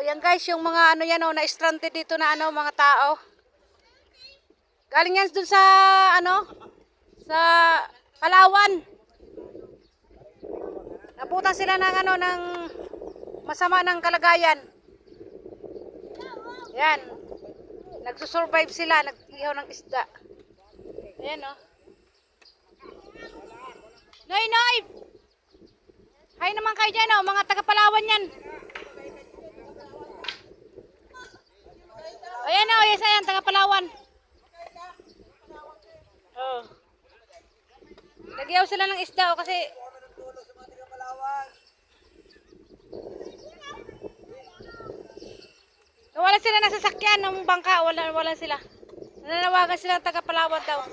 Yan guys, yung mga ano yan, oh, na-stranded dito na ano, mga tao. Galing yan dun sa ano, sa Palawan. Nabutan sila ng ano, ng masama ng kalagayan. Yan. Nagsusurvive sila, nag-ihaw ng isda. Ayan, oh. Noy, Noy! Hay naman kayo dyan, oh, mga taga-Palawan yan. Ayan, oh, yes, ayan, taga-Palawan. Oh. Nag-ihaw sila ng isda, oh, kasi wala sila nasasakyan ng bangka, wala sila. Nananawagan sila ng taga-Palawan daw.